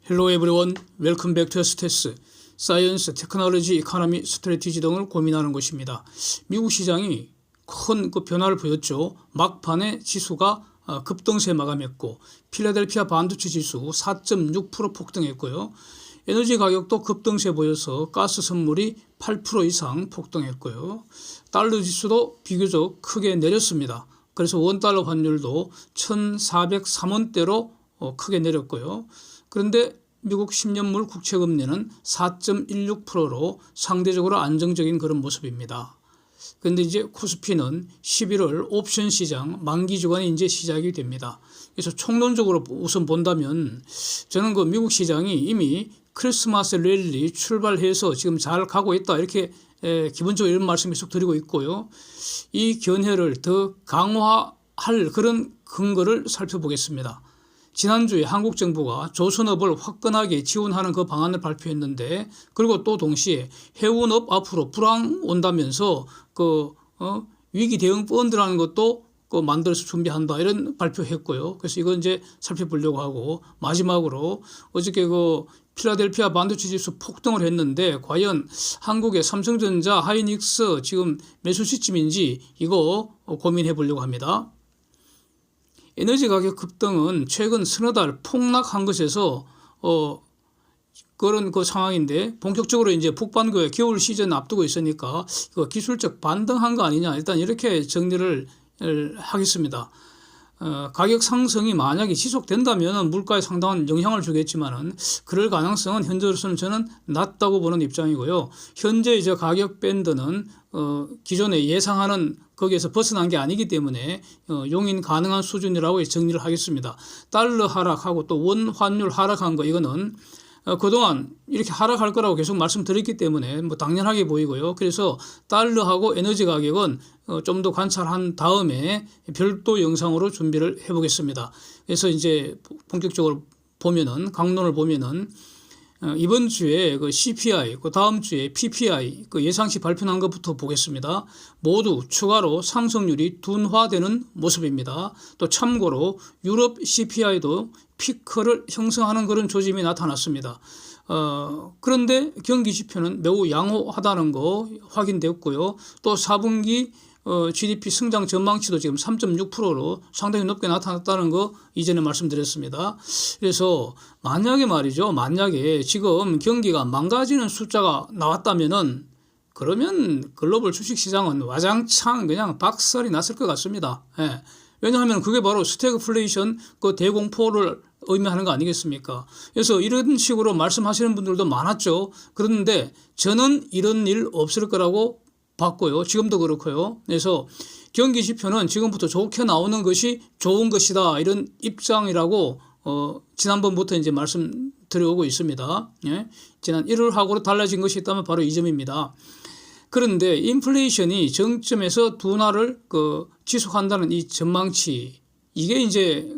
Hello everyone, welcome back to STS, 사이언스, 테크놀로지, 이코노미, 스트래티지 등을 고민하는 것입니다. 미국 시장이 큰 변화를 보였죠. 막판에 지수가 급등세 마감했고 필라델피아 반도체 지수 4.6% 폭등했고요. 에너지 가격도 급등세 보여서 가스 선물이 8% 이상 폭등했고요. 달러 지수도 비교적 크게 내렸습니다. 그래서 원달러 환율도 1,403원대로 크게 내렸고요. 그런데 미국 10년물 국채금리는 4.16%로 상대적으로 안정적인 그런 모습입니다. 그런데 이제 코스피는 11월 옵션 시장 만기 주간이 이제 시작이 됩니다. 그래서 총론적으로 우선 본다면 저는 그 미국 시장이 이미 크리스마스 랠리 출발해서 지금 잘 가고 있다 이렇게 기본적으로 이런 말씀 계속 드리고 있고요. 이 견해를 더 강화할 그런 근거를 살펴보겠습니다. 지난주에 한국 정부가 조선업을 화끈하게 지원하는 그 방안을 발표했는데, 그리고 또 동시에 해운업 앞으로 불황 온다면서 위기 대응 펀드라는 것도 만들어서 준비한다 이런 발표했고요. 그래서 이건 이제 살펴보려고 하고, 마지막으로 어저께 필라델피아 반도체 지수 폭등을 했는데 과연 한국의 삼성전자, 하이닉스 지금 매수 시점인지 이거 고민해 보려고 합니다. 에너지 가격 급등은 최근 서너 달 폭락한 것에서 그런 상황인데, 본격적으로 이제 북반구의 겨울 시즌 앞두고 있으니까 기술적 반등한 거 아니냐, 일단 이렇게 정리를 하겠습니다. 가격 상승이 만약에 지속된다면 물가에 상당한 영향을 주겠지만은 그럴 가능성은 현재로서는 저는 낮다고 보는 입장이고요. 현재 이제 가격 밴드는 기존에 예상하는 거기에서 벗어난 게 아니기 때문에 용인 가능한 수준이라고 정리를 하겠습니다. 달러 하락하고 또 원 환율 하락한 거, 이거는 그동안 이렇게 하락할 거라고 계속 말씀드렸기 때문에 당연하게 보이고요. 그래서 달러하고 에너지 가격은 좀 더 관찰한 다음에 별도 영상으로 준비를 해보겠습니다. 그래서 이제 본격적으로 보면은, 강론을 보면은 이번 주에 CPI, 다음 주에 PPI 예상치 발표한 것부터 보겠습니다. 모두 추가로 상승률이 둔화되는 모습입니다. 또 참고로 유럽 CPI도 피크를 형성하는 그런 조짐이 나타났습니다. 그런데 경기 지표는 매우 양호하다는 거 확인되었고요. 또 4분기 GDP 성장 전망치도 지금 3.6%로 상당히 높게 나타났다는 거 이전에 말씀드렸습니다. 그래서 만약에 지금 경기가 망가지는 숫자가 나왔다면은, 그러면 글로벌 주식시장은 와장창 그냥 박살이 났을 것 같습니다. 예. 왜냐하면 그게 바로 스태그플레이션 대공포를 의미하는 거 아니겠습니까? 그래서 이런 식으로 말씀하시는 분들도 많았죠. 그런데 저는 이런 일 없을 거라고 봤고요. 지금도 그렇고요. 그래서 경기 지표는 지금부터 좋게 나오는 것이 좋은 것이다, 이런 입장이라고 지난번부터 이제 말씀드려오고 있습니다. 예? 지난 1월하고로 달라진 것이 있다면 바로 이 점입니다. 그런데 인플레이션이 정점에서 둔화를 지속한다는 이 전망치, 이게 이제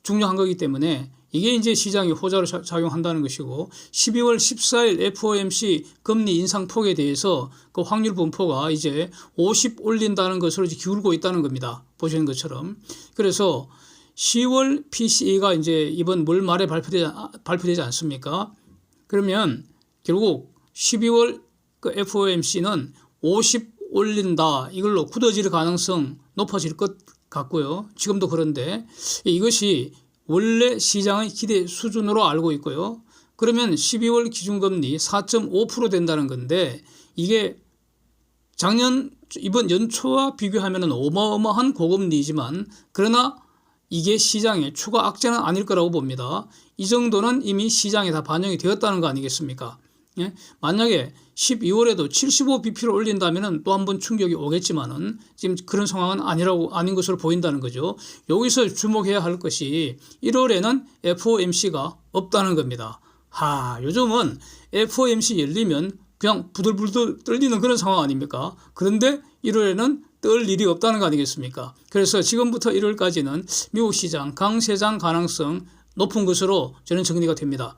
중요한 거기 때문에 이게 이제 시장에 호재로 작용한다는 것이고, 12월 14일 FOMC 금리 인상폭에 대해서 확률 분포가 이제 50 올린다는 것으로 이제 기울고 있다는 겁니다. 보시는 것처럼. 그래서 10월 PCE가 이제 이번 월 말에 발표되지 않습니까? 그러면 결국 12월 FOMC는 50 올린다, 이걸로 굳어질 가능성 높아질 것 같고요. 지금도 그런데 이것이 원래 시장의 기대 수준으로 알고 있고요. 그러면 12월 기준금리 4.5% 된다는 건데, 이게 이번 연초와 비교하면 어마어마한 고금리이지만, 그러나 이게 시장의 추가 악재는 아닐 거라고 봅니다. 이 정도는 이미 시장에 다 반영이 되었다는 거 아니겠습니까? 예? 만약에 12월에도 75bp를 올린다면 또 한 번 충격이 오겠지만은 지금 그런 상황은 아닌 것으로 보인다는 거죠. 여기서 주목해야 할 것이 1월에는 FOMC가 없다는 겁니다. 요즘은 FOMC 열리면 그냥 부들부들 떨리는 그런 상황 아닙니까? 그런데 1월에는 떨 일이 없다는 거 아니겠습니까? 그래서 지금부터 1월까지는 미국 시장 강세장 가능성 높은 것으로 저는 정리가 됩니다.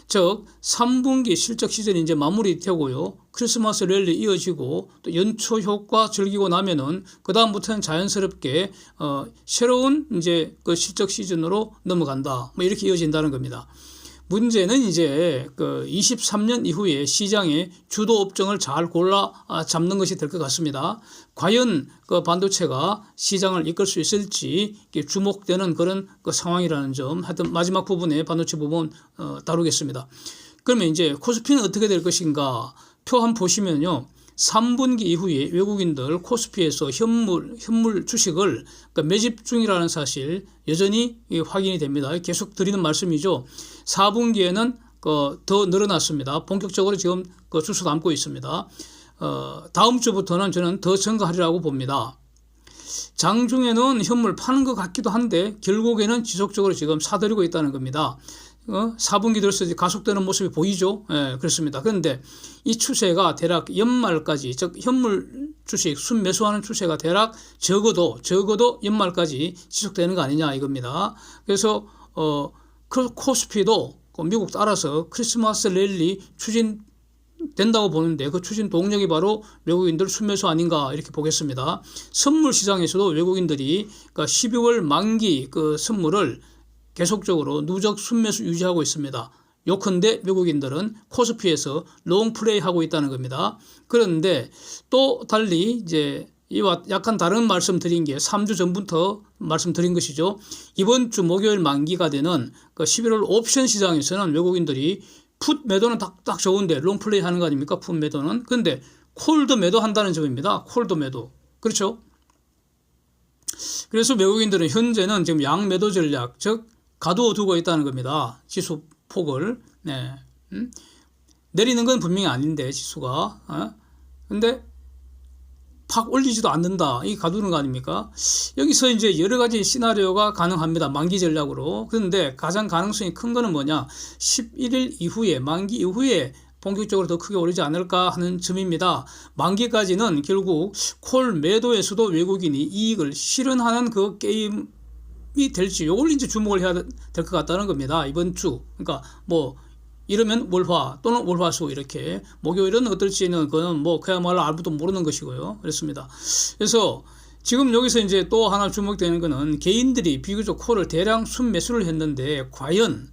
즉 3분기 실적 시즌이 이제 마무리되고요. 크리스마스 랠리 이어지고 또 연초 효과 즐기고 나면은 그 다음부터는 자연스럽게 새로운 이제 그 실적 시즌으로 넘어간다. 뭐 이렇게 이어진다는 겁니다. 문제는 이제 그 23년 이후에 시장의 주도 업종을 잘 골라 잡는 것이 될 것 같습니다. 과연 그 반도체가 시장을 이끌 수 있을지 주목되는 그런 그 상황이라는 점, 하여튼 마지막 부분에 반도체 부분 다루겠습니다. 그러면 이제 코스피는 어떻게 될 것인가? 표 한번 보시면요. 3분기 이후에 외국인들 코스피에서 현물 주식을 매집 중이라는 사실 여전히 확인이 됩니다. 계속 드리는 말씀이죠. 4분기에는 더 늘어났습니다. 본격적으로 지금 주소 담고 있습니다. 다음 주부터는 저는 더 증가하리라고 봅니다. 장중에는 현물 파는 것 같기도 한데 결국에는 지속적으로 지금 사들이고 있다는 겁니다. 4분기 들어서 가속되는 모습이 보이죠. 예, 그렇습니다. 그런데 이 추세가 대략 연말까지, 즉 현물 주식 순매수하는 추세가 대략 적어도 연말까지 지속되는 거 아니냐 이겁니다. 그래서 코스피도 미국 따라서 크리스마스 랠리 추진된다고 보는데 그 추진 동력이 바로 외국인들 순매수 아닌가 이렇게 보겠습니다. 선물 시장에서도 외국인들이 12월 만기 그 선물을 계속적으로 누적 순매수 유지하고 있습니다. 요컨대 외국인들은 코스피에서 롱 플레이 하고 있다는 겁니다. 그런데 또 달리 이제 이와 약간 다른 말씀 드린 게 3주 전부터 말씀드린 것이죠. 이번 주 목요일 만기가 되는 11월 옵션 시장에서는 외국인들이 풋 매도는 딱 좋은데 롱 플레이 하는 거 아닙니까? 풋 매도는. 그런데 콜도 매도 한다는 점입니다. 콜도 매도. 그렇죠? 그래서 외국인들은 현재는 지금 양 매도 전략, 즉 가두어 두고 있다는 겁니다. 지수 폭을. 네. 내리는 건 분명히 아닌데 지수가. 근데 팍 올리지도 않는다. 이게 가두는 거 아닙니까? 여기서 이제 여러 가지 시나리오가 가능합니다. 만기 전략으로. 그런데 가장 가능성이 큰 거는 뭐냐? 11일 이후에, 만기 이후에 본격적으로 더 크게 오르지 않을까 하는 점입니다. 만기까지는 결국 콜 매도에서도 외국인이 이익을 실현하는 그 게임이 될지 요걸 이제 주목을 해야 될 것 같다는 겁니다. 이번 주. 그러니까 뭐 이러면 월화 또는 월화수 이렇게 목요일은 어떨지는 그건 뭐 그야말로 알고도 모르는 것이고요. 그렇습니다. 그래서 지금 여기서 이제 또 하나 주목되는 거는 개인들이 비교적 콜을 대량 순매수를 했는데 과연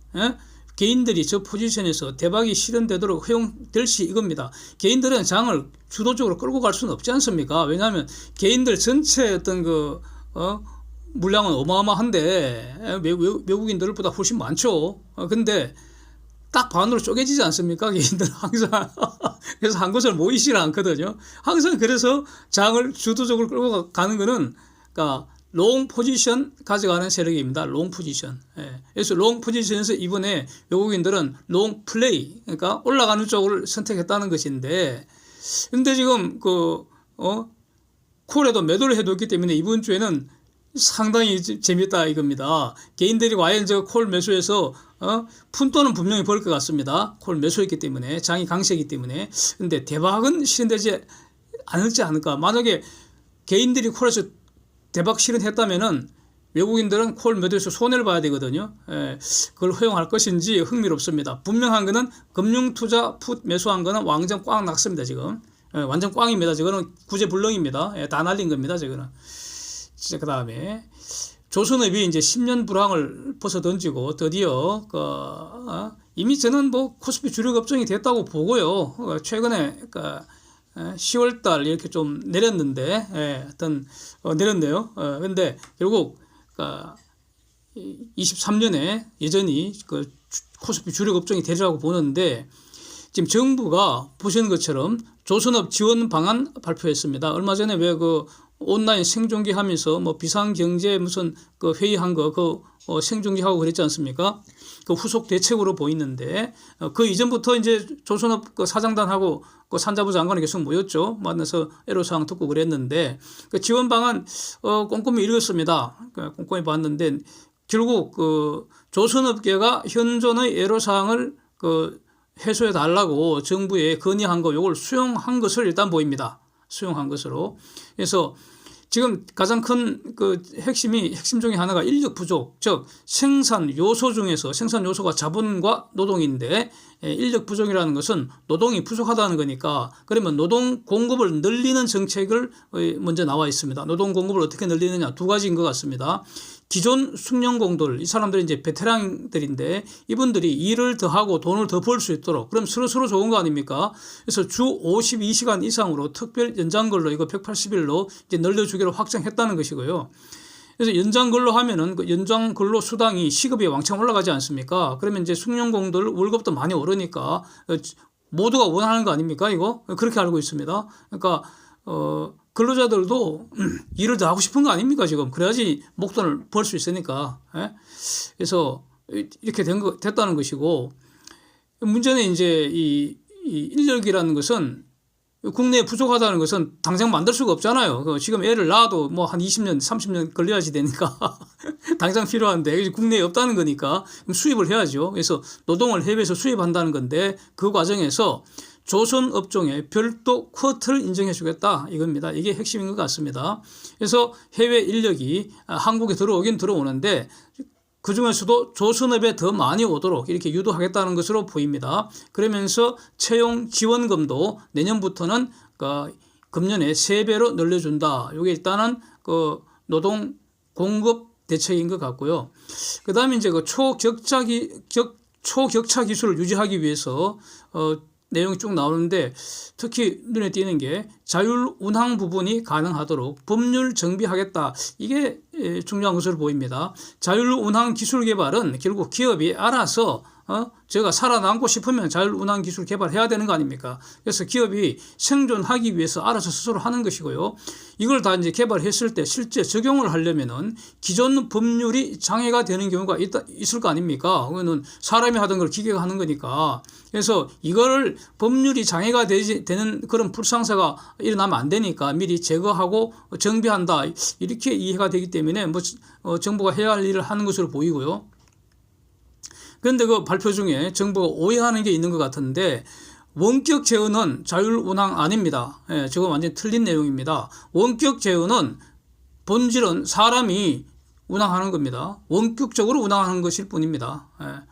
개인들이 저 포지션에서 대박이 실현되도록 허용될지 이겁니다. 개인들은 장을 주도적으로 끌고 갈 수는 없지 않습니까? 왜냐하면 개인들 전체 어떤 물량은 어마어마한데 외국인들보다 훨씬 많죠. 근데 딱 반으로 쪼개지지 않습니까? 개인들은 항상. 그래서 한 곳을 모이질 않거든요. 항상 그래서 장을 주도적으로 끌고 가는 거는 그러니까 롱 포지션 가져가는 세력입니다. 롱 포지션. 예. 그래서 롱 포지션에서 이번에 외국인들은 롱 플레이, 그러니까 올라가는 쪽을 선택했다는 것인데, 근데 지금 콜에도 매도를 해뒀기 때문에 이번 주에는 상당히 재밌다 이겁니다. 개인들이 과연 저 콜 매수해서 푼돈은 분명히 벌 것 같습니다. 콜 매수했기 때문에, 장이 강세이기 때문에. 근데 대박은 실현되지 않을까. 만약에 개인들이 콜에서 대박 실현했다면은 외국인들은 콜 매도에서 손해를 봐야 되거든요. 그걸 허용할 것인지 흥미롭습니다. 분명한 거는 금융투자 풋 매수한 거는 완전 꽉 났습니다. 지금. 완전 꽝입니다. 저거는 구제불능입니다. 다 날린 겁니다. 저거는. 그 다음에 조선업이 이제 10년 불황을 벗어던지고 드디어 이미 저는 뭐 코스피 주력 업종이 됐다고 보고요. 최근에 10월달 이렇게 좀 내렸는데, 내렸네요. 근데 결국 23년에 여전히 코스피 주력 업종이 되리라고 보는데, 지금 정부가 보시는 것처럼 조선업 지원 방안 발표했습니다. 얼마 전에 왜 온라인 생중계 하면서 뭐 비상경제 무슨 회의한 거 생중계하고 그랬지 않습니까? 그 후속 대책으로 보이는데, 그 이전부터 이제 조선업 사장단하고 산자부 장관이 계속 모였죠. 만나서 애로사항 듣고 그랬는데, 그 지원 방안 꼼꼼히 읽었습니다. 꼼꼼히 봤는데, 결국 조선업계가 현존의 애로사항을 해소해 달라고 정부에 건의한 거, 요걸 수용한 것을 일단 보입니다. 수용한 것으로. 그래서 지금 가장 큰 그 핵심 중에 하나가 인력 부족, 즉 생산 요소 중에서 생산 요소가 자본과 노동인데 인력 부족이라는 것은 노동이 부족하다는 거니까 그러면 노동 공급을 늘리는 정책을 먼저 나와 있습니다. 노동 공급을 어떻게 늘리느냐 두 가지인 것 같습니다. 기존 숙련공들 이 사람들이 이제 베테랑들인데 이분들이 일을 더 하고 돈을 더 벌 수 있도록 그럼 서로 좋은 거 아닙니까? 그래서 주 52시간 이상으로 특별 연장근로 이거 180일로 이제 늘려주기로 확정했다는 것이고요. 그래서 연장근로 하면은 그 연장근로 수당이 시급이 왕창 올라가지 않습니까? 그러면 이제 숙련공들 월급도 많이 오르니까 모두가 원하는 거 아닙니까? 이거 그렇게 알고 있습니다. 그러니까 근로자들도 일을 더 하고 싶은 거 아닙니까 지금? 그래야지 목돈을 벌 수 있으니까. 예? 그래서 이렇게 됐다는 것이고 문제는 이제 이 인력이라는 것은 국내에 부족하다는 것은 당장 만들 수가 없잖아요. 지금 애를 낳아도 뭐 한 20년, 30년 걸려야지 되니까 당장 필요한데 국내에 없다는 거니까 수입을 해야죠. 그래서 노동을 해외에서 수입한다는 건데 그 과정에서 조선 업종에 별도 쿼터를 인정해 주겠다 이겁니다. 이게 핵심인 것 같습니다. 그래서 해외 인력이 한국에 들어오긴 들어오는데 그중에서도 조선업에 더 많이 오도록 이렇게 유도하겠다는 것으로 보입니다. 그러면서 채용 지원금도 내년부터는 금년에 3배로 늘려준다. 이게 일단은 그 노동 공급 대책인 것 같고요. 그 다음에 이제 그 초격차 기술을 유지하기 위해서 내용이 쭉 나오는데 특히 눈에 띄는 게 자율운항 부분이 가능하도록 법률 정비하겠다. 이게 중요한 것으로 보입니다. 자율운항 기술 개발은 결국 기업이 알아서 제가 살아남고 싶으면 자율운항 기술 개발해야 되는 거 아닙니까? 그래서 기업이 생존하기 위해서 알아서 스스로 하는 것이고요. 이걸 다 이제 개발했을 때 실제 적용을 하려면은 기존 법률이 장애가 되는 경우가 있을 거 아닙니까? 그거는 사람이 하던 걸 기계가 하는 거니까. 그래서 이거를 법률이 장애가 되는 그런 불상사가 일어나면 안 되니까 미리 제거하고 정비한다. 이렇게 이해가 되기 때문에 정부가 해야 할 일을 하는 것으로 보이고요. 그런데 그 발표 중에 정부가 오해하는 게 있는 것 같은데 원격 제어는 자율운항 아닙니다. 저건 완전히 틀린 내용입니다. 원격 제어는 본질은 사람이 운항하는 겁니다. 원격적으로 운항하는 것일 뿐입니다.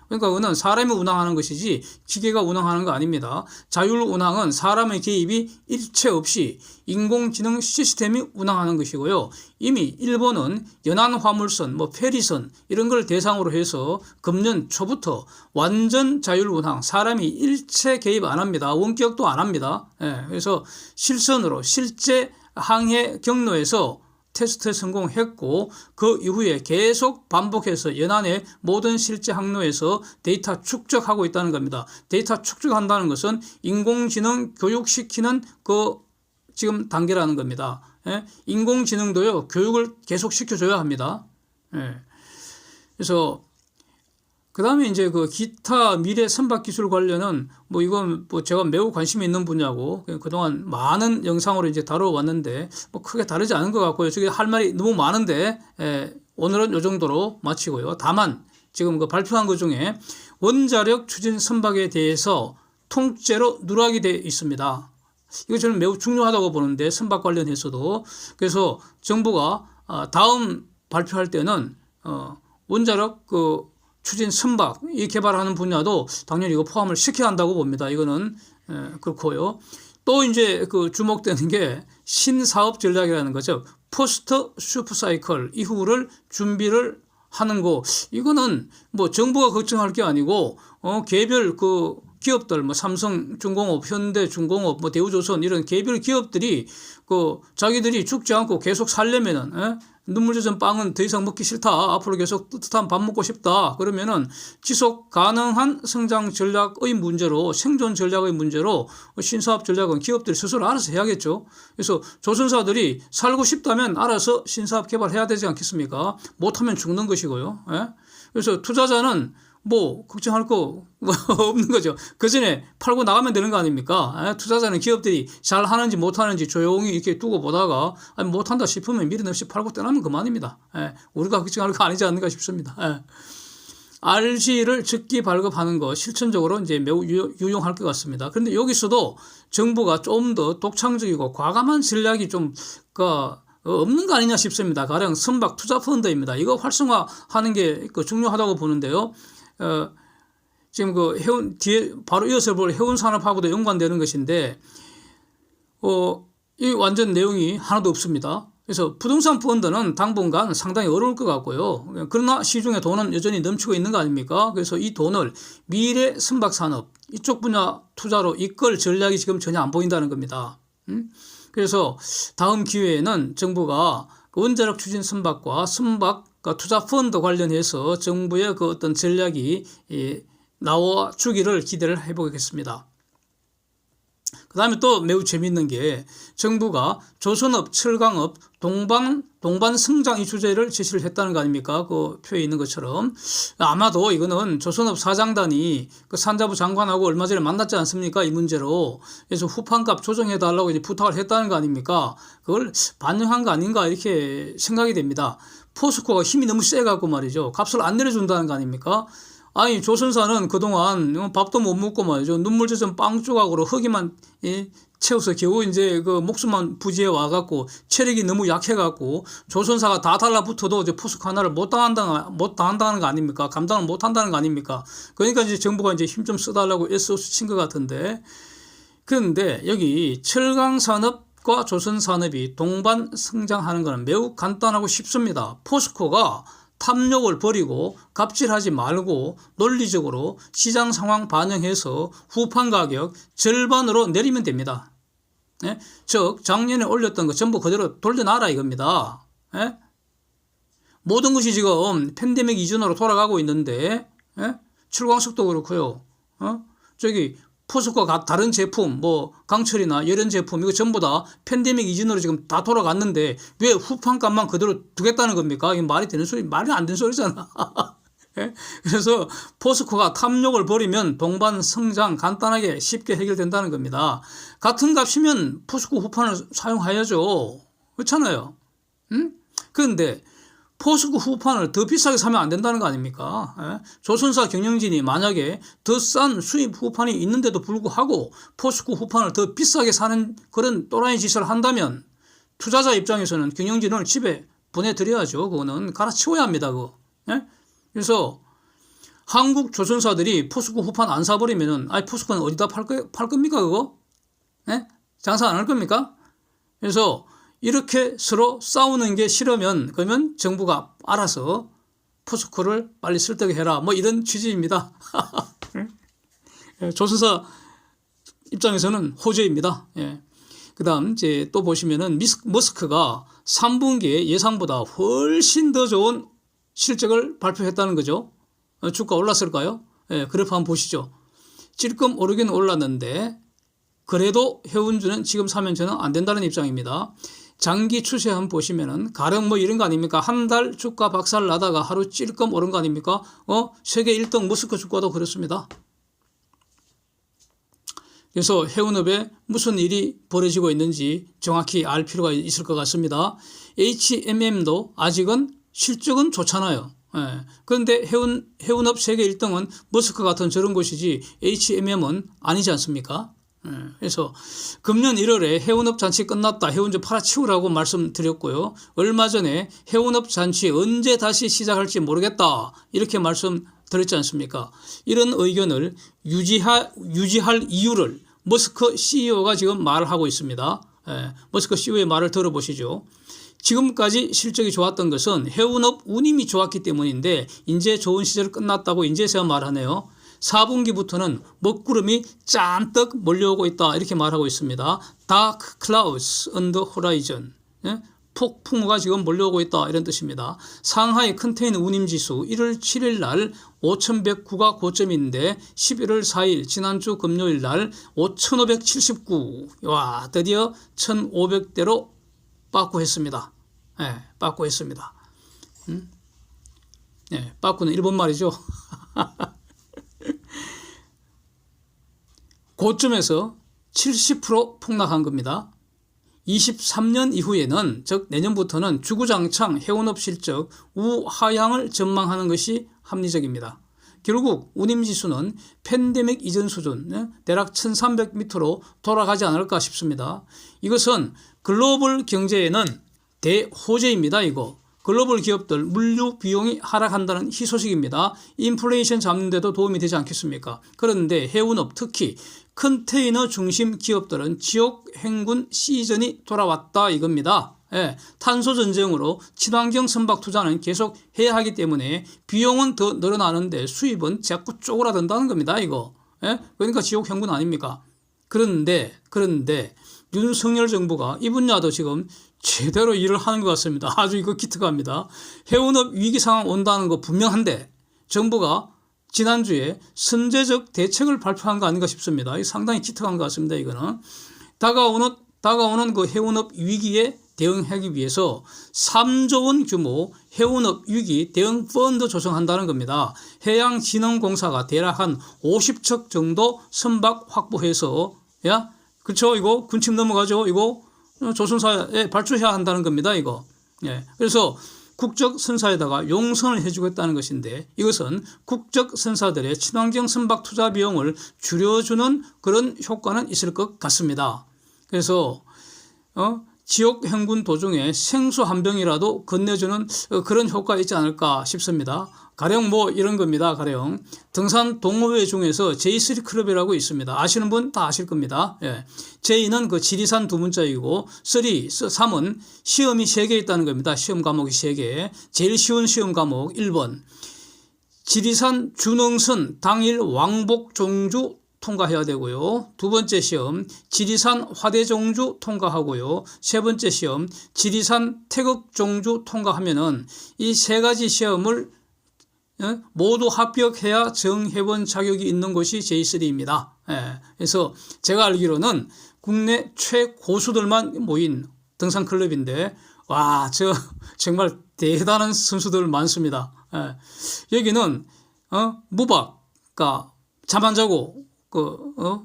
그러니까 그거는 사람이 운항하는 것이지 기계가 운항하는 거 아닙니다. 자율운항은 사람의 개입이 일체 없이 인공지능 시스템이 운항하는 것이고요. 이미 일본은 연안화물선, 페리선 이런 걸 대상으로 해서 금년 초부터 완전 자율운항, 사람이 일체 개입 안 합니다. 원격도 안 합니다. 그래서 실선으로 실제 항해 경로에서 테스트 성공했고 그 이후에 계속 반복해서 연안의 모든 실제 항로에서 데이터 축적하고 있다는 겁니다. 데이터 축적한다는 것은 인공지능 교육시키는 그 지금 단계라는 겁니다. 인공지능도요 교육을 계속 시켜줘야 합니다. 그래서 그 다음에 이제 그 기타 미래 선박 기술 관련은 이건 제가 매우 관심이 있는 분야고 그동안 많은 영상으로 이제 다뤄왔는데 크게 다르지 않은 것 같고요. 저기 할 말이 너무 많은데 오늘은 이 정도로 마치고요. 다만 지금 그 발표한 것 중에 원자력 추진 선박에 대해서 통째로 누락이 되어 있습니다. 이거 저는 매우 중요하다고 보는데 선박 관련해서도 그래서 정부가 다음 발표할 때는 원자력 추진 선박 이 개발하는 분야도 당연히 이거 포함을 시켜야 한다고 봅니다. 이거는 그렇고요. 또 이제 그 주목되는 게 신사업 전략이라는 거죠. 포스트 슈퍼사이클 이후를 준비를 하는 거 이거는 정부가 걱정할 게 아니고 개별 기업들 삼성중공업, 현대중공업, 대우조선 이런 개별 기업들이 자기들이 죽지 않고 계속 살려면은 눈물 젖은 빵은 더 이상 먹기 싫다. 앞으로 계속 뜨뜻한 밥 먹고 싶다. 그러면은 지속 가능한 성장 전략의 문제로 생존 전략의 문제로 신사업 전략은 기업들이 스스로 알아서 해야겠죠. 그래서 조선사들이 살고 싶다면 알아서 신사업 개발해야 되지 않겠습니까? 못하면 죽는 것이고요. 그래서 투자자는 걱정할 거 없는 거죠. 그 전에 팔고 나가면 되는 거 아닙니까? 투자자는 기업들이 잘 하는지 못하는지 조용히 이렇게 두고 보다가 못한다 싶으면 미련 없이 팔고 떠나면 그만입니다. 우리가 걱정할 거 아니지 않는가 싶습니다. RG를 적기 발급하는 거 실천적으로 이제 매우 유용할 것 같습니다. 그런데 여기서도 정부가 좀 더 독창적이고 과감한 전략이 좀 없는 거 아니냐 싶습니다. 가령 선박 투자 펀드입니다. 이거 활성화하는 게 중요하다고 보는데요. 지금 뒤에 바로 이어서 볼 해운 산업하고도 연관되는 것인데, 이 완전 내용이 하나도 없습니다. 그래서 부동산 펀드는 당분간 상당히 어려울 것 같고요. 그러나 시중에 돈은 여전히 넘치고 있는 거 아닙니까? 그래서 이 돈을 미래 선박 산업 이쪽 분야 투자로 이끌 전략이 지금 전혀 안 보인다는 겁니다. 그래서 다음 기회에는 정부가 원자력 추진 선박과 선박 투자 펀드 관련해서 정부의 어떤 전략이 나와 주기를 기대를 해보겠습니다. 그 다음에 또 매우 재미있는 게 정부가 조선업, 철강업, 동반 성장 이 주제를 제시를 했다는 거 아닙니까? 그 표에 있는 것처럼. 아마도 이거는 조선업 사장단이 산자부 장관하고 얼마 전에 만났지 않습니까? 이 문제로. 그래서 후판값 조정해달라고 이제 부탁을 했다는 거 아닙니까? 그걸 반영한 거 아닌가 이렇게 생각이 됩니다. 포스코가 힘이 너무 세갖고 말이죠. 값을 안 내려준다는 거 아닙니까? 아니 조선사는 그동안 밥도 못 먹고 말이죠. 눈물 젖은 빵 조각으로 허기만 채워서 겨우 이제 목숨만 부지해 와갖고 체력이 너무 약해갖고 조선사가 다 달라붙어도 이제 포스코 하나를 못 당한다는 거 아닙니까? 감당을 못 한다는 거 아닙니까? 그러니까 이제 정부가 이제 힘 좀 써달라고 SOS 친 것 같은데, 그런데 여기 철강산업과 조선산업이 동반 성장하는 것은 매우 간단하고 쉽습니다. 포스코가 탐욕을 버리고 갑질하지 말고 논리적으로 시장 상황 반영해서 후판 가격 절반으로 내리면 됩니다. 예? 즉 작년에 올렸던 거 전부 그대로 돌려놔라 이겁니다. 예? 모든 것이 지금 팬데믹 이전으로 돌아가고 있는데, 예? 출광석도 그렇고요. 저기 포스코가 다른 제품, 강철이나 이런 제품, 이거 전부 다 팬데믹 이전으로 지금 다 돌아갔는데 왜 후판값만 그대로 두겠다는 겁니까? 이게 말이 되는 소리, 말이 안 되는 소리잖아. 예? 그래서 포스코가 탐욕을 버리면 동반 성장 간단하게 쉽게 해결된다는 겁니다. 같은 값이면 포스코 후판을 사용해야죠. 그렇잖아요. 그런데 포스코 후판을 더 비싸게 사면 안 된다는 거 아닙니까? 예? 조선사 경영진이 만약에 더 싼 수입 후판이 있는데도 불구하고 포스코 후판을 더 비싸게 사는 그런 또라이 짓을 한다면 투자자 입장에서는 경영진을 집에 보내드려야죠. 그거는 갈아치워야 합니다. 그거. 예? 그래서 한국 조선사들이 포스코 후판 안 사버리면은 포스코는 어디다 팔 겁니까 그거? 예? 장사 안 할 겁니까? 그래서 이렇게 서로 싸우는 게 싫으면 그러면 정부가 알아서 포스코를 빨리 설득 해라 이런 취지입니다. 조선사 입장에서는 호재입니다. 예. 그다음 이제 또 보시면은 머스크가 3분기에 예상보다 훨씬 더 좋은 실적을 발표했다는 거죠. 주가 올랐을까요? 예, 그래프 한번 보시죠. 찔끔 오르긴 올랐는데 그래도 해운주는 지금 사면 저는 안 된다는 입장입니다. 장기 추세 한번 보시면은 가령 이런 거 아닙니까? 한 달 주가 박살 나다가 하루 찔끔 오른 거 아닙니까? 세계 1등 머스크 주가도 그렇습니다. 그래서 해운업에 무슨 일이 벌어지고 있는지 정확히 알 필요가 있을 것 같습니다. HMM도 아직은 실적은 좋잖아요. 예. 그런데 해운업 세계 1등은 머스크 같은 저런 곳이지 HMM은 아니지 않습니까? 그래서 금년 1월에 해운업 잔치 끝났다. 해운주 팔아치우라고 말씀드렸고요. 얼마 전에 해운업 잔치 언제 다시 시작할지 모르겠다. 이렇게 말씀드렸지 않습니까? 이런 의견을 유지할 이유를 머스크 CEO가 지금 말하고 있습니다. 머스크 CEO의 말을 들어보시죠. 지금까지 실적이 좋았던 것은 해운업 운임이 좋았기 때문인데 이제 좋은 시절 끝났다고 이제서야 말하네요. 4분기부터는 먹구름이 잔뜩 몰려오고 있다 이렇게 말하고 있습니다. Dark clouds on the horizon. 예? 폭풍우가 지금 몰려오고 있다 이런 뜻입니다. 상하이 컨테이너 운임지수 1월 7일 날 5,109가 고점인데 11월 4일 지난주 금요일 날 5,579. 와, 드디어 1,500대로 빠꾸했습니다. 예, 빠꾸했습니다. 예, 빠꾸는 일본 말이죠. 고점에서 70% 폭락한 겁니다. 23년 이후에는 즉 내년부터는 주구장창 해운업 실적 우하향을 전망하는 것이 합리적입니다. 결국 운임지수는 팬데믹 이전 수준 대략 1300m로 돌아가지 않을까 싶습니다. 이것은 글로벌 경제에는 대호재입니다. 이거. 글로벌 기업들 물류 비용이 하락한다는 희소식입니다. 인플레이션 잡는 데도 도움이 되지 않겠습니까? 그런데 해운업 특히 컨테이너 중심 기업들은 지옥 행군 시즌이 돌아왔다 이겁니다. 예, 탄소 전쟁으로 친환경 선박 투자는 계속 해야 하기 때문에 비용은 더 늘어나는데 수입은 자꾸 쪼그라든다는 겁니다. 이거. 예? 그러니까 지옥 행군 아닙니까? 그런데 윤석열 정부가 이 분야도 지금 제대로 일을 하는 것 같습니다. 아주 이거 기특합니다. 해운업 위기 상황 온다는 거 분명한데 정부가 지난주에 선제적 대책을 발표한 거 아닌가 싶습니다. 이거 상당히 기특한 것 같습니다. 이거는 다가오는 그 해운업 위기에 대응하기 위해서 3조 원 규모 해운업 위기 대응 펀드 조성한다는 겁니다. 해양진흥공사가 대략 한 50척 정도 선박 확보해서 그렇죠? 이거 군침 넘어가죠? 이거 조선사에 발주해야 한다는 겁니다. 이거. 예. 그래서 국적 선사에다가 용선을 해주겠다는 것인데 이것은 국적 선사들의 친환경 선박 투자 비용을 줄여주는 그런 효과는 있을 것 같습니다. 그래서 지옥 행군 도중에 생수 한 병이라도 건네주는 그런 효과가 있지 않을까 싶습니다. 가령 뭐 이런 겁니다. 가령 등산 동호회 중에서 J3 클럽이라고 있습니다. 아시는 분 다 아실 겁니다. 예. J는 그 지리산 두 문자이고 3은 시험이 3개 있다는 겁니다. 시험 과목이 3개. 제일 쉬운 시험 과목 1번. 지리산 준흥선 당일 왕복 종주 통과해야 되고요. 두 번째 시험 지리산 화대종주 통과하고요. 세 번째 시험 지리산 태극종주 통과하면은 이 세 가지 시험을 모두 합격해야 정회원 자격이 있는 곳이 J3입니다. 그래서 제가 알기로는 국내 최고수들만 모인 등산 클럽인데 와, 정말 대단한 선수들 많습니다. 여기는 무박, 그러니까 잠 안 자고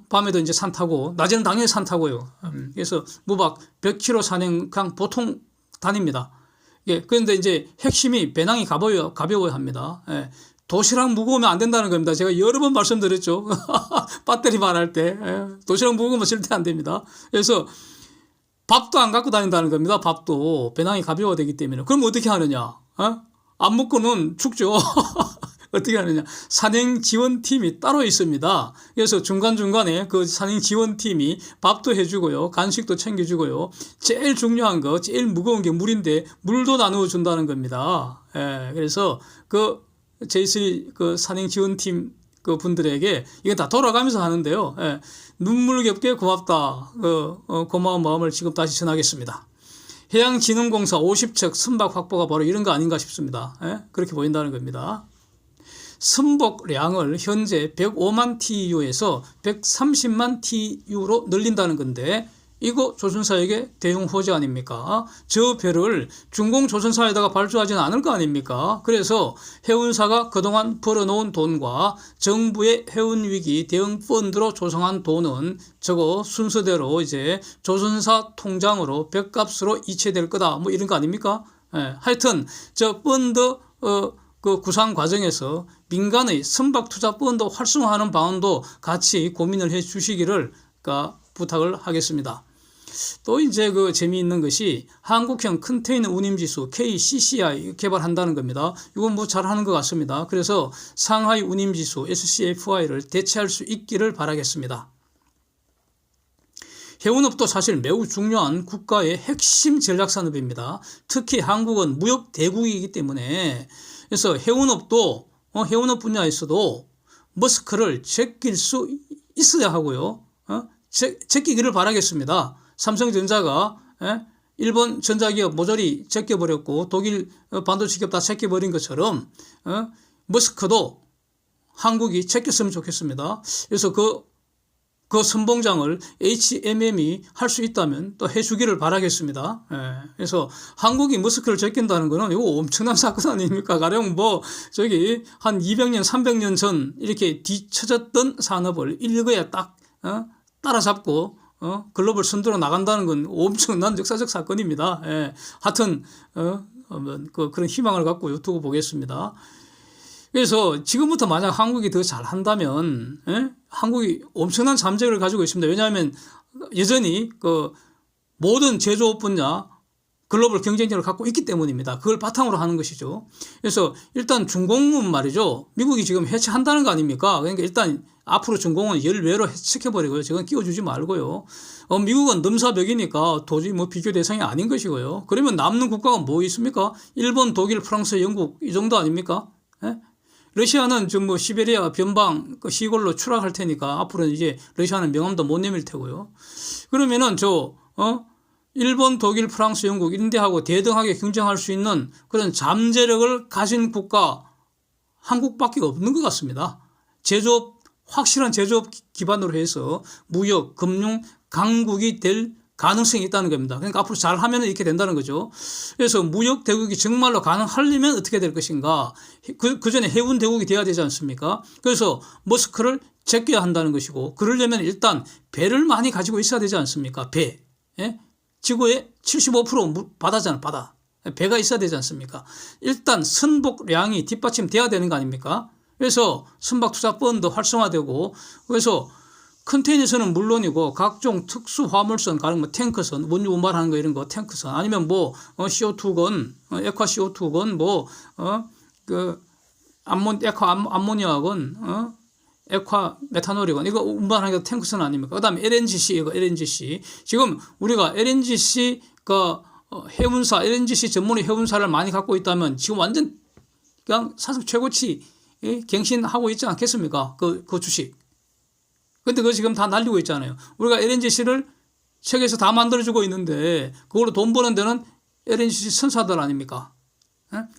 밤에도 이제 산 타고 낮에는 당연히 산 타고요. 그래서 무박 100km 산행 그냥 보통 다닙니다. 예, 그런데 이제 핵심이 배낭이 가벼워야 합니다. 예, 도시락 무거우면 안 된다는 겁니다. 제가 여러 번 말씀드렸죠. 배터리 말할 때 도시락 무거우면 절대 안 됩니다. 그래서 밥도 안 갖고 다닌다는 겁니다. 밥도 배낭이 가벼워야 되기 때문에. 그럼 어떻게 하느냐? 안 먹고는 죽죠. 어떻게 하느냐. 산행 지원팀이 따로 있습니다. 그래서 중간중간에 그 산행 지원팀이 밥도 해주고요. 간식도 챙겨주고요. 제일 중요한 거, 제일 무거운 게 물인데 물도 나누어 준다는 겁니다. 그래서 그 J3 그 산행 지원팀 그 분들에게 이게 다 돌아가면서 하는데요. 눈물겹게 고맙다. 고마운 마음을 지금 다시 전하겠습니다. 해양진흥공사 50척 선박 확보가 바로 이런 거 아닌가 싶습니다. 그렇게 보인다는 겁니다. 선복량을 현재 105만 TEU에서 130만 TEU로 늘린다는 건데 이거 조선사에게 대형 호재 아닙니까? 저 배를 중공 조선사에다가 발주하지는 않을 거 아닙니까? 그래서 해운사가 그동안 벌어놓은 돈과 정부의 해운위기 대응 펀드로 조성한 돈은 저거 순서대로 이제 조선사 통장으로 볏값으로 이체될 거다 뭐 이런 거 아닙니까? 하여튼 저 펀드 그 구상 과정에서 민간의 선박 투자 펀드 활성화하는 방안도 같이 고민을 해 주시기를 부탁을 하겠습니다. 또 이제 그 재미있는 것이 한국형 컨테이너 운임지수 KCCI 개발한다는 겁니다. 이건 뭐 잘하는 것 같습니다. 그래서 상하이 운임지수 SCFI를 대체할 수 있기를 바라겠습니다. 해운업도 사실 매우 중요한 국가의 핵심 전략산업입니다. 특히 한국은 무역 대국이기 때문에 그래서 해운업도 해운업 분야에서도 머스크를 제낄 수 있어야 하고요. 제끼기를 바라겠습니다. 삼성전자가 일본 전자기업 모조리 제껴버렸고 독일 반도체 기업 다 제껴버린 것처럼 머스크도 한국이 제꼈으면 좋겠습니다. 그래서 그 선봉장을 HMM이 할 수 있다면 또 해주기를 바라겠습니다. 그래서 한국이 머스크를 제낀다는 거는 이거 엄청난 사건 아닙니까? 가령 한 200년, 300년 전 이렇게 뒤처졌던 산업을 일거에 딱 따라잡고 글로벌 선두로 나간다는 건 엄청난 역사적 사건입니다. 하여튼 그런 희망을 갖고 두고 보겠습니다. 그래서 지금부터 만약 한국이 더 잘한다면 한국이 엄청난 잠재력을 가지고 있습니다. 왜냐하면 여전히 그 모든 제조업 분야 글로벌 경쟁력을 갖고 있기 때문입니다. 그걸 바탕으로 하는 것이죠. 그래서 일단 중공은 말이죠. 미국이 지금 해체한다는 거 아닙니까? 그러니까 일단 앞으로 중공은 열외로 해체해버리고요. 저건 끼워주지 말고요. 미국은 넘사벽이니까 도저히 뭐 비교 대상이 아닌 것이고요. 그러면 남는 국가가 뭐 있습니까? 일본, 독일, 프랑스, 영국 이 정도 아닙니까? 예? 러시아는 좀 뭐 시베리아 변방 그 시골로 추락할 테니까 앞으로는 이제 러시아는 명함도 못 내밀 테고요. 그러면은 일본, 독일, 프랑스, 영국 이런 데하고 대등하게 경쟁할 수 있는 그런 잠재력을 가진 국가 한국밖에 없는 것 같습니다. 제조업, 확실한 제조업 기반으로 해서 무역, 금융 강국이 될 가능성이 있다는 겁니다. 그러니까 앞으로 잘하면 이렇게 된다는 거죠. 그래서 무역 대국이 정말로 가능하려면 어떻게 될 것인가. 그 전에 해운 대국이 돼야 되지 않습니까? 그래서 머스크를 제껴야 한다는 것이고, 그러려면 일단 배를 많이 가지고 있어야 되지 않습니까? 배. 예? 지구의 75% 바다잖아, 바다. 배가 있어야 되지 않습니까? 일단 선복량이 뒷받침돼야 되는 거 아닙니까? 그래서 선박투자펀드 활성화되고, 그래서 컨테이너선은 물론이고 각종 특수 화물선, 가령 뭐 탱커선, 원유 운반하는 거 이런 거 탱커선, 아니면 뭐 CO2건, 액화 CO2건, 액화 암모니아건, 액화 메탄올이건 이거 운반하는 게 탱커선 아닙니까? 그다음에 LNGC 이거 LNGC 지금 우리가 LNGC 해운사 LNGC 전문의 해운사를 많이 갖고 있다면 지금 완전 그냥 사상 최고치 갱신하고 있지 않겠습니까? 그 주식. 근데 그거 지금 다 날리고 있잖아요. 우리가 LNGC를 세계에서 다 만들어주고 있는데 그걸로 돈 버는 데는 LNGC 선사들 아닙니까?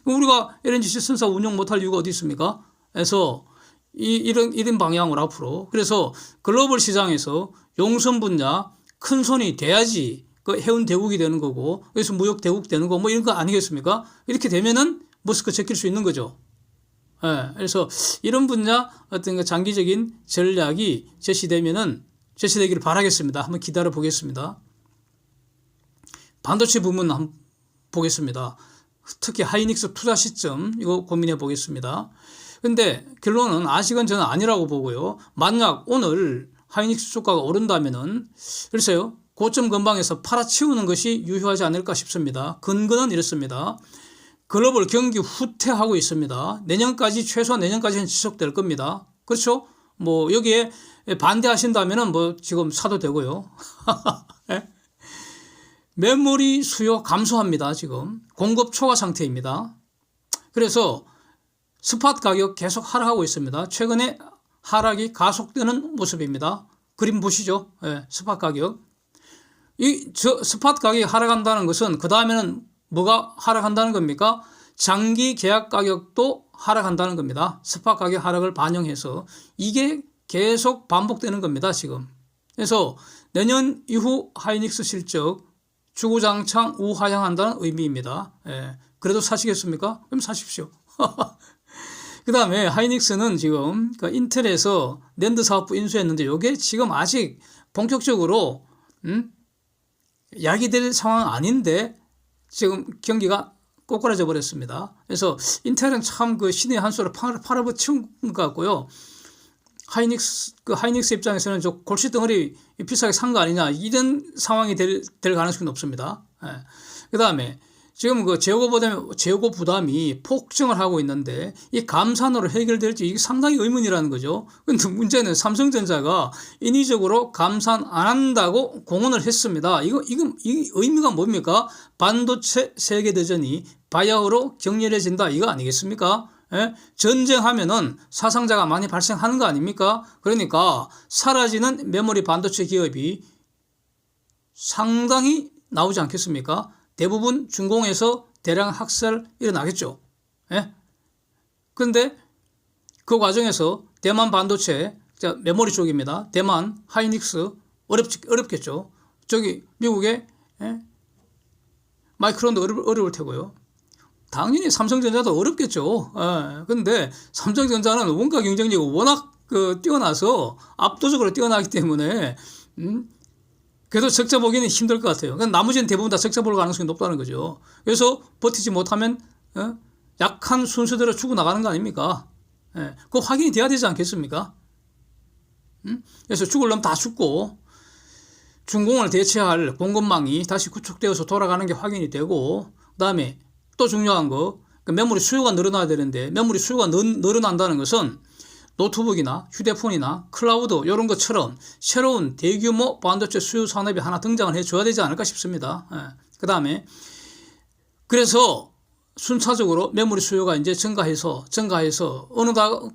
우리가 LNGC 선사 운영 못할 이유가 어디 있습니까? 그래서 이런 방향으로 앞으로. 그래서 글로벌 시장에서 용선 분야 큰 손이 돼야지 그 해운 대국이 되는 거고, 그래서 무역 대국 되는 거 뭐 이런 거 아니겠습니까? 이렇게 되면은 머스크 제낄 수 있는 거죠. 예, 그래서 이런 분야 어떤 장기적인 전략이 제시되기를 바라겠습니다. 한번 기다려 보겠습니다. 반도체 부문 한번 보겠습니다. 특히 하이닉스 투자 시점 이거 고민해 보겠습니다. 근데 결론은 아직은 저는 아니라고 보고요. 만약 오늘 하이닉스 주가가 오른다면은 글쎄요, 고점 근방에서 팔아치우는 것이 유효하지 않을까 싶습니다. 근거는 이렇습니다. 글로벌 경기 후퇴하고 있습니다. 최소한 내년까지는 지속될 겁니다. 그렇죠? 뭐 여기에 반대하신다면은 뭐 지금 사도 되고요. 메모리 수요 감소합니다. 지금 공급 초과 상태입니다. 그래서 스팟 가격 계속 하락하고 있습니다. 최근에 하락이 가속되는 모습입니다. 그림 보시죠. 스팟 가격. 스팟 가격이 하락한다는 것은 그 다음에는 뭐가 하락한다는 겁니까? 장기 계약 가격도 하락한다는 겁니다. 스팟 가격 하락을 반영해서 이게 계속 반복되는 겁니다. 지금. 그래서 내년 이후 하이닉스 실적 주구장창 우하향한다는 의미입니다. 그래도 사시겠습니까? 그럼 사십시오. 그 다음에 하이닉스는 지금 인텔에서 낸드 사업부 인수했는데 이게 지금 아직 본격적으로 약이 될 상황 아닌데 지금 경기가 꼬꾸라져 버렸습니다. 그래서 인텔은 참 그 신의 한 수로 팔아붙인 것 같고요. 하이닉스 입장에서는 저 골칫덩어리 비싸게 산 거 아니냐 이런 상황이 될 가능성이 높습니다. 그 다음에 지금 그 재고 부담이 폭증을 하고 있는데 이 감산으로 해결될지 이게 상당히 의문이라는 거죠. 근데 문제는 삼성전자가 인위적으로 감산 안 한다고 공언을 했습니다. 이 의미가 뭡니까? 반도체 세계 대전이 바야흐로 격렬해진다 이거 아니겠습니까? 전쟁하면은 사상자가 많이 발생하는 거 아닙니까? 그러니까 사라지는 메모리 반도체 기업이 상당히 나오지 않겠습니까? 대부분 중공에서 대량 학살 일어나겠죠. 그런데 그 과정에서 대만 반도체, 메모리 쪽입니다. 대만, 하이닉스 어렵겠죠. 저기 미국의 마이크론도 어려울 테고요. 당연히 삼성전자도 어렵겠죠. 그런데 삼성전자는 원가 경쟁력이 워낙 뛰어나서 압도적으로 뛰어나기 때문에 그래도 적자 보기는 힘들 것 같아요. 나머지는 대부분 다 적자 볼 가능성이 높다는 거죠. 그래서 버티지 못하면 약한 순서대로 죽어나가는 거 아닙니까? 그거 확인이 돼야 되지 않겠습니까? 그래서 죽을 놈 다 죽고 중공을 대체할 공급망이 다시 구축되어서 돌아가는 게 확인이 되고, 그다음에 또 중요한 거, 메모리 수요가 늘어나야 되는데, 메모리 수요가 늘어난다는 것은 노트북이나 휴대폰이나 클라우드 이런 것처럼 새로운 대규모 반도체 수요 산업이 하나 등장을 해줘야 되지 않을까 싶습니다. 그다음에 그래서 순차적으로 메모리 수요가 이제 증가해서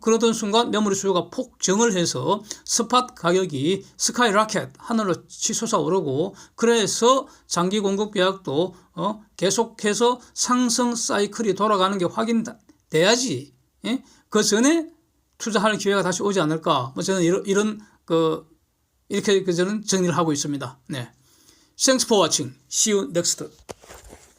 그러던 순간 메모리 수요가 폭증을 해서 스팟 가격이 스카이라켓 하늘로 치솟아 오르고, 그래서 장기 공급 계약도 계속해서 상승 사이클이 돌아가는 게 확인돼야지, 그 전에 투자할 기회가 다시 오지 않을까. 뭐 저는 이렇게 저는 정리를 하고 있습니다. 네. Thanks for watching. See you next.